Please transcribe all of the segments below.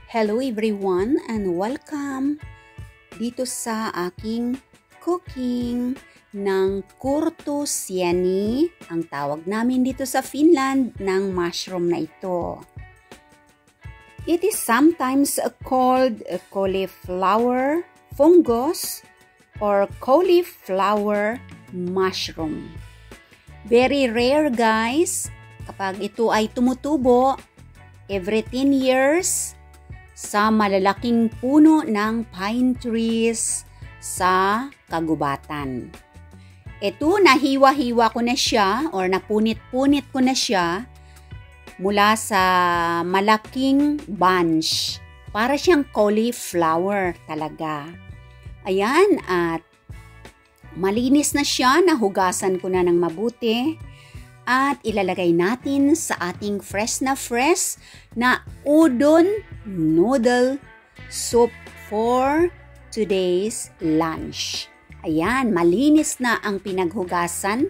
Hello everyone and welcome dito sa aking cooking ng kurto sieni, ang tawag namin dito sa Finland ng mushroom na ito. It is sometimes called a cauliflower fungus or cauliflower mushroom. Very rare guys, kapag ito ay tumutubo every 10 years sa malalaking puno ng pine trees sa kagubatan. Ito, nahiwa-hiwa ko na siya or napunit-punit ko na siya mula sa malaking bunch. Para siyang cauliflower talaga. Ayan, at malinis na siya, nahugasan ko na ng mabuti. At ilalagay natin sa ating fresh na udon noodle soup for today's lunch. Ayan, malinis na ang pinaghugasan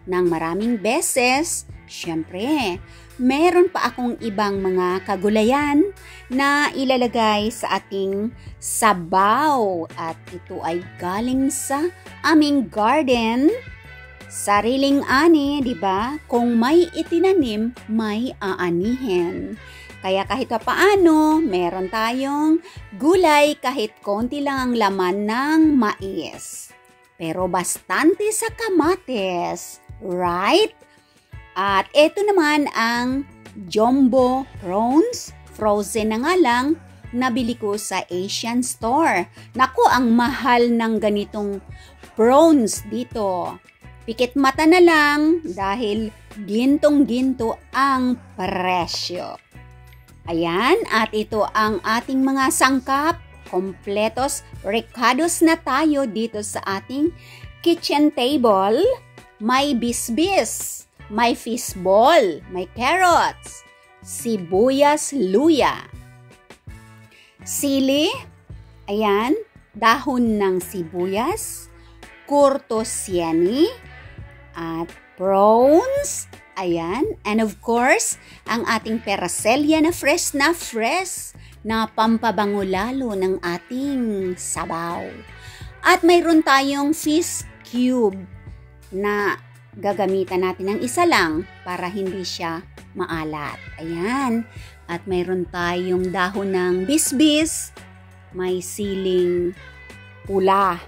ng maraming beses. Siyempre, meron pa akong ibang mga kagulayan na ilalagay sa ating sabaw. At ito ay galing sa aming garden. Sariling ani, di ba? Kung may itinanim, may aanihin. Kaya kahit paano, meron tayong gulay kahit konti lang ang laman ng mais. Pero bastante sa kamates, right? At ito naman ang jumbo prawns, frozen na nga lang, nabili ko sa Asian store. Naku, ang mahal ng ganitong prawns dito. Pikit mata na lang dahil gintong-ginto ang presyo. Ayan, at ito ang ating mga sangkap. Kompletos, ricados na tayo dito sa ating kitchen table. May bisbis, may fishball, may carrots, sibuyas, luya, sili, ayan, dahon ng sibuyas, kurto sieni, at prawns, ayan, and of course, ang ating persilya na fresh na pampabango lalo ng ating sabaw. At mayroon tayong fish cube na gagamitan natin ng isa lang para hindi siya maalat. Ayan, at mayroon tayong dahon ng bisbis, may siling pula.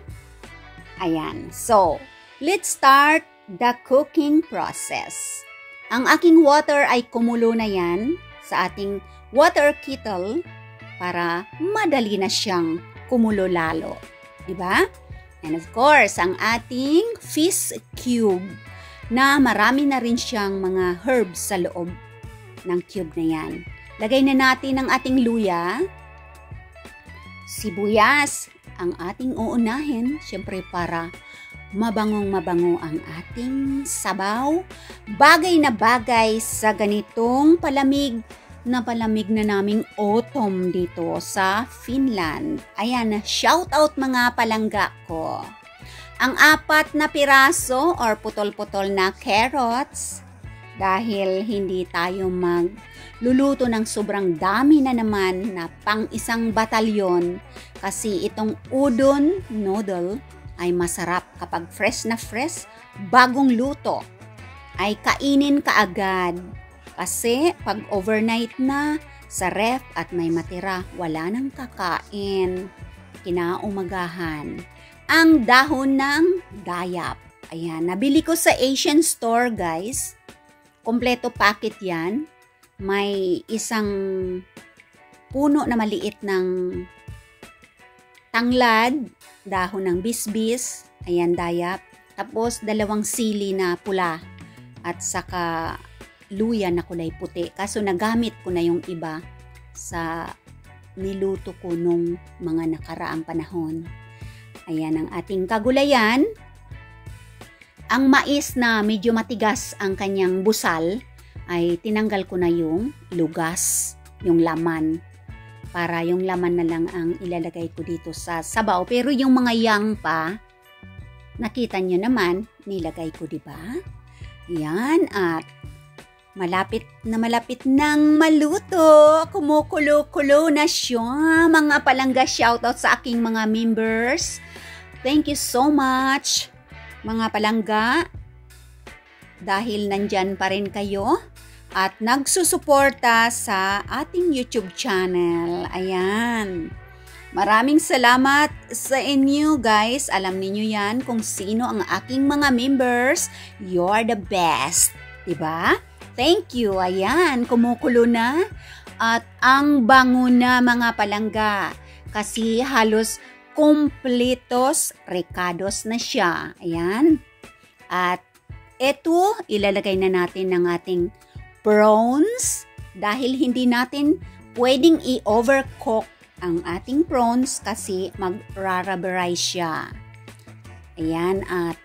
Ayan, so, let's start the cooking process. Ang aking water ay kumulo na yan sa ating water kettle para madali na siyang kumulo lalo. Diba? And of course, ang ating fish cube na marami na rin siyang mga herbs sa loob ng cube na yan. Lagay na natin ang ating luya, sibuyas, ang ating uunahin, syempre para mabangong-mabango ang ating sabaw. Bagay na bagay sa ganitong palamig na naming autumn dito sa Finland. Ayan, shout out mga palangga ko. Ang 4 na piraso or putol-putol na carrots, dahil hindi tayo magluluto ng sobrang dami na naman na pang isang batalyon, kasi itong udon noodle ay masarap kapag fresh, bagong luto, ay kainin kaagad. Kasi pag overnight na sa ref at may matira, wala nang kakain. Kinaumagahan. Ang dahon ng dayap. Ayan, nabili ko sa Asian store guys. Kompleto packet yan. May isang puno na maliit ng tanglad, dahon ng bisbis, ayan, dayap, tapos 2 sili na pula, at saka luya na kulay puti. Kaso nagamit ko na yung iba sa niluto ko nung mga nakaraang panahon. Ayan ang ating kagulayan. Ang mais na medyo matigas ang kanyang busal, ay tinanggal ko na yung lugas, yung laman, para yung laman na lang ang ilalagay ko dito sa sabaw. Pero yung mga yang pa, nakita nyo naman, nilagay ko, diba? Yan, at malapit nang maluto. Kumukulo-kulo na siya. Mga palangga, shoutout sa aking mga members. Thank you so much, mga palangga. Dahil nandyan pa rin kayo at nagsusuporta sa ating YouTube channel. Ayan. Maraming salamat sa inyo, guys. Alam niyo yan kung sino ang aking mga members. You're the best. Diba? Thank you. Ayan, kumukulo na. At ang bango na, mga palangga. Kasi halos kumpletos, recados na siya. Ayan. At eto, ilalagay na natin ng ating prawns. Dahil hindi natin pwedeng i-overcook ang ating prawns kasi mag-rubberized siya. Ayan, at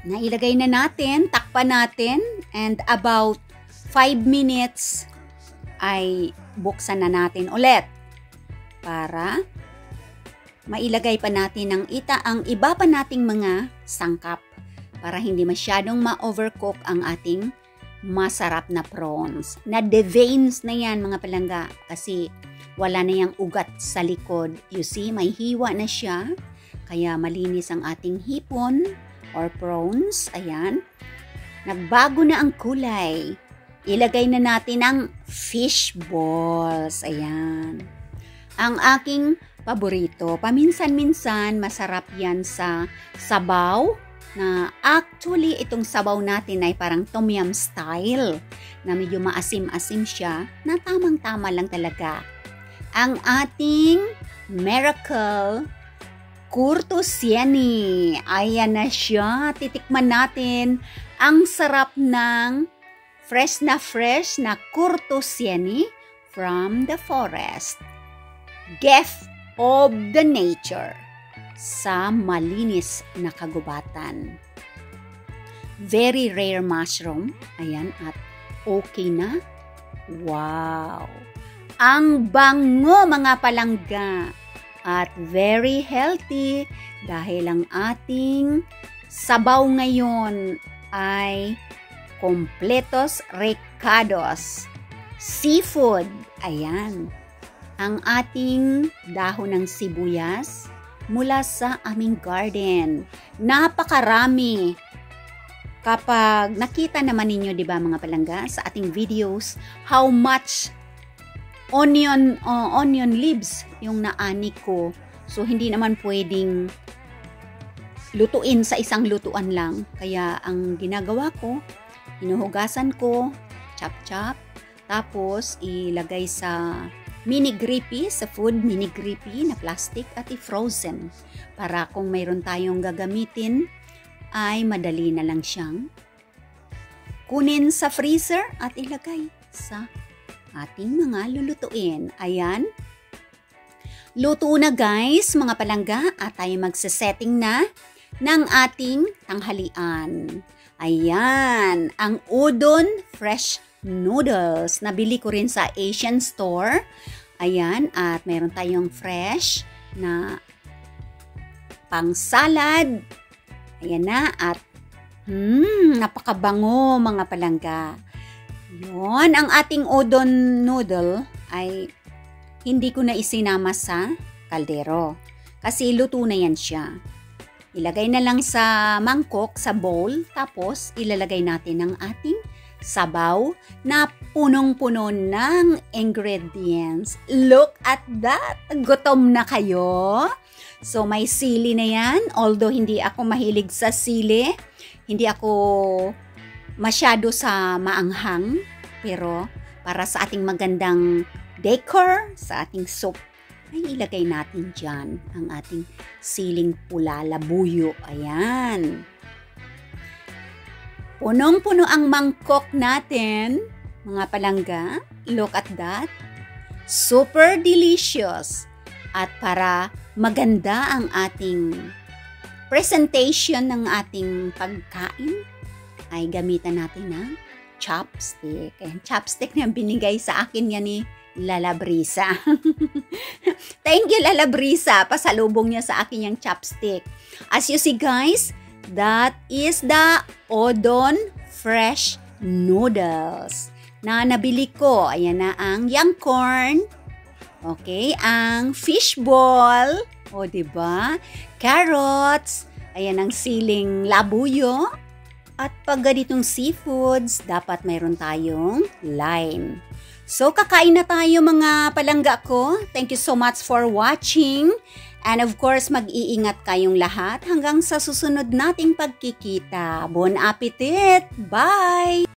nailagay na natin, takpan natin, and about 5 minutes ay buksan na natin ulit para mailagay pa natin ang iba pa nating mga sangkap para hindi masyadong ma-overcook ang ating masarap na prawns. Na-deveins na yan, mga palangga, kasi wala na yung ugat sa likod. You see, may hiwa na siya. Kaya malinis ang ating hipon or prawns. Ayan. Nagbago na ang kulay. Ilagay na natin ang fish balls. Ayan. Ang aking paborito. Paminsan-minsan, masarap yan sa sabaw. Na actually, itong sabaw natin ay parang tom yum style. Na medyo maasim-asim siya. Na tamang-tama lang talaga. Ang ating miracle curto sieni. Ayan na siya. Titikman natin ang sarap ng fresh na curto sieni from the forest. Gift of the nature sa malinis na kagubatan. Very rare mushroom. Ayan, at okay na. Wow! Ang bango, mga palangga, at very healthy dahil ang ating sabaw ngayon ay completos recados seafood. Ayan, ang ating dahon ng sibuyas mula sa aming garden. Napakarami. Kapag nakita naman ninyo, di ba, mga palangga, sa ating videos, how much onion leaves yung naani ko. So, hindi naman pwedeng lutuin sa isang lutuan lang. Kaya, ang ginagawa ko, hinuhugasan ko, chop-chop, tapos ilagay sa mini grippy, sa food mini grippy na plastic at i-frozen. Para kung mayroon tayong gagamitin, ay madali na lang siyang kunin sa freezer at ilagay sa ating mga lulutuin. Ayan. Luto na, guys, mga palangga, at tayo magsasetting na ng ating tanghalian. Ayan. Ang udon fresh noodles. Nabili ko rin sa Asian store. Ayan. At meron tayong fresh na pang salad. Ayan na. At napakabango, mga palangga. Yun, ang ating udon noodle ay hindi ko na isinama sa kaldero. Kasi luto na yan siya. Ilagay na lang sa mangkok, sa bowl, tapos ilalagay natin ang ating sabaw na punong-puno ng ingredients. Look at that! Gutom na kayo? So, may sili na yan. Although hindi ako mahilig sa sili, hindi ako masyado sa maanghang, pero para sa ating magandang decor, sa ating soup, ay ilagay natin dyan ang ating siling pula, labuyo. Ayan. Punong-puno ang mangkok natin, mga palangga. Look at that. Super delicious. At para maganda ang ating presentation ng ating pagkain, ay gamitan natin ng chopstick. Ayan, chopstick na binigay sa akin yan ni Lala Brisa. Thank you, Lala Brisa. Pasalubong niya sa akin yung chopstick. As you see, guys, that is the udon fresh noodles. Na nabili ko, ayan na ang young corn. Okay, ang fishball. O, diba? Carrots. Ayan ang siling labuyo. At pag ganitong seafoods, dapat mayroon tayong lime. So, kakain na tayo mga palangga ko. Thank you so much for watching. And of course, mag-iingat kayong lahat hanggang sa susunod nating pagkikita. Bon appetit! Bye!